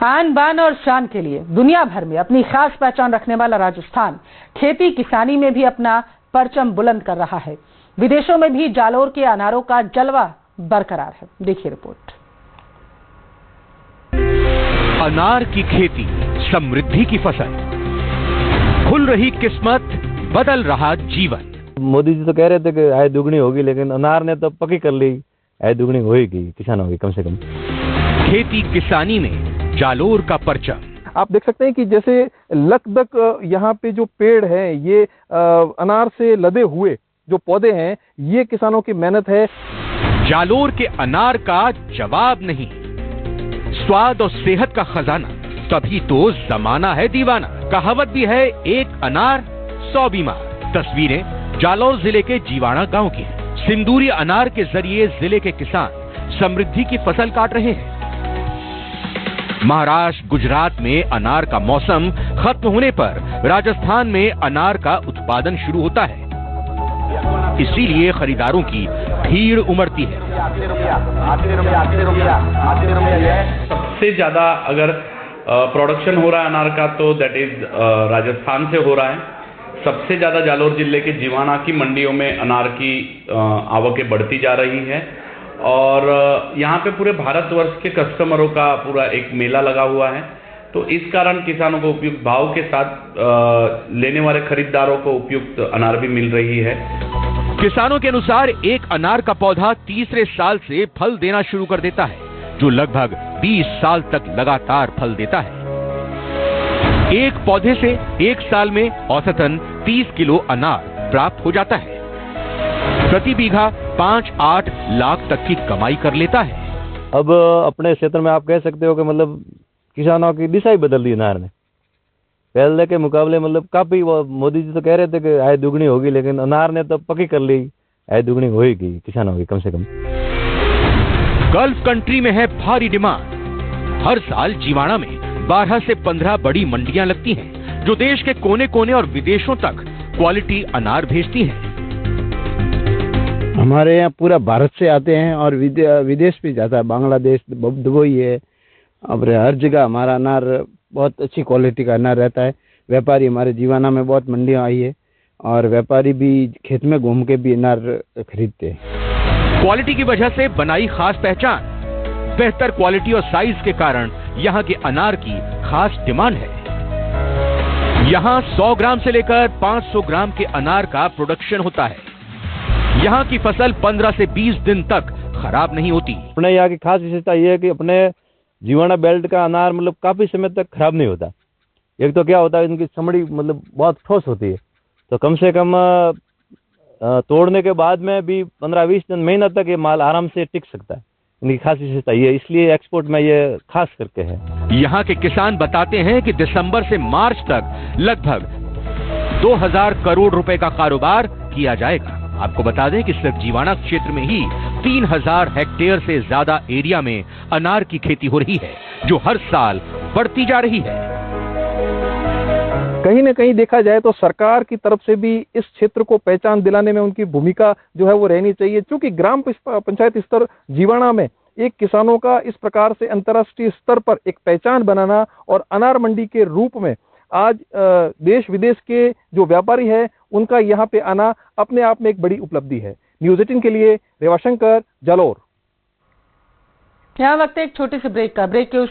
आन बान और शान के लिए दुनिया भर में अपनी खास पहचान रखने वाला राजस्थान खेती किसानी में भी अपना परचम बुलंद कर रहा है। विदेशों में भी जालोर के अनारों का जलवा बरकरार है। देखिए रिपोर्ट। अनार की खेती, समृद्धि की फसल, खुल रही किस्मत, बदल रहा जीवन। मोदी जी तो कह रहे थे कि आय दुगनी होगी, लेकिन अनार ने तो पक्की कर ली, आय दुगनी होगी, किसानों की कम से कम। खेती किसानी में जालोर का परचम। आप देख सकते हैं कि जैसे लकदक यहाँ पे जो पेड़ है, ये अनार से लदे हुए जो पौधे हैं, ये किसानों की मेहनत है। जालोर के अनार का जवाब नहीं, स्वाद और सेहत का खजाना, तभी तो जमाना है दीवाना। कहावत भी है, एक अनार 100 बीमार। तस्वीरें जालोर जिले के जीवाणा गांव की हैं। सिंदूरी अनार के जरिए जिले के किसान समृद्धि की फसल काट रहे हैं। महाराष्ट्र, गुजरात में अनार का मौसम खत्म होने पर राजस्थान में अनार का उत्पादन शुरू होता है, इसीलिए खरीदारों की भीड़ उमड़ती है। सबसे ज्यादा अगर प्रोडक्शन हो रहा है अनार का तो दैट इज राजस्थान से हो रहा है। सबसे ज्यादा जालोर जिले के जीवाणा की मंडियों में अनार की आवकें बढ़ती जा रही है और यहाँ पे पूरे भारतवर्ष के कस्टमरों का पूरा एक मेला लगा हुआ है। तो इस कारण किसानों को उपयुक्त भाव के साथ लेने वाले खरीदारों को उपयुक्त अनार भी मिल रही है। किसानों के अनुसार एक अनार का पौधा तीसरे साल से फल देना शुरू कर देता है, जो लगभग 20 साल तक लगातार फल देता है। एक पौधे से एक साल में औसतन 30 किलो अनार प्राप्त हो जाता है। प्रति बीघा 5-8 लाख तक की कमाई कर लेता है। अब अपने क्षेत्र में आप कह सकते हो कि मतलब किसानों की दिशा ही बदल दी अनार ने। पहले के मुकाबले मतलब काफी, मोदी जी तो कह रहे थे कि आय दुगनी होगी, लेकिन अनार ने तो पक्की कर ली, आय दुगनी होगी किसानों की कम से कम। गल्फ कंट्री में है भारी डिमांड। हर साल जीवाणा में 12 से 15 बड़ी मंडियां लगती हैं, जो देश के कोने कोने और विदेशों तक क्वालिटी अनार भेजती हैं। हमारे यहाँ पूरा भारत से आते हैं और विदेश भी जाता है, बांग्लादेश, दुबई है। अब हर जगह हमारा अनार बहुत अच्छी क्वालिटी का अनार रहता है। व्यापारी हमारे जीवाना में बहुत मंडियां आई है और व्यापारी भी खेत में घूम के भी अनार खरीदते हैं। क्वालिटी की वजह से बनाई खास पहचान, बेहतर क्वालिटी और साइज के कारण यहाँ के अनार की खास डिमांड है। यहाँ 100 ग्राम से लेकर 500 ग्राम के अनार का प्रोडक्शन होता है। यहाँ की फसल 15 से 20 दिन तक खराब नहीं होती। अपने यहाँ की खास विशेषता यह है कि अपने जीवाणा बेल्ट का अनार मतलब काफी समय तक खराब नहीं होता। एक तो क्या होता है, इनकी चमड़ी मतलब बहुत ठोस होती है, तो कम से कम तोड़ने के बाद में भी 15-20 दिन, महीना तक ये माल आराम से टिक सकता है। इनकी खास विशेषता ये, इसलिए एक्सपोर्ट में ये खास करके है। यहाँ के किसान बताते हैं कि दिसंबर से मार्च तक लगभग 2000 करोड़ रुपए का कारोबार किया जाएगा। आपको बता दें कि सिर्फ जीवाणा क्षेत्र में ही 3000 हेक्टेयर से ज्यादा एरिया में अनार की खेती हो रही है, जो हर साल बढ़ती जा रही है। कहीं न कहीं देखा जाए तो सरकार की तरफ से भी इस क्षेत्र को पहचान दिलाने में उनकी भूमिका जो है वो रहनी चाहिए, क्योंकि ग्राम पंचायत स्तर जीवाणा में एक किसानों का इस प्रकार से अंतर्राष्ट्रीय स्तर पर एक पहचान बनाना और अनार मंडी के रूप में आज देश विदेश के जो व्यापारी है उनका यहाँ पे आना अपने आप में एक बड़ी उपलब्धि है। न्यूज़ 18 के लिए रेवाशंकर, जालोर। यहाँ वक्त एक छोटे से ब्रेक का। ब्रेक के उस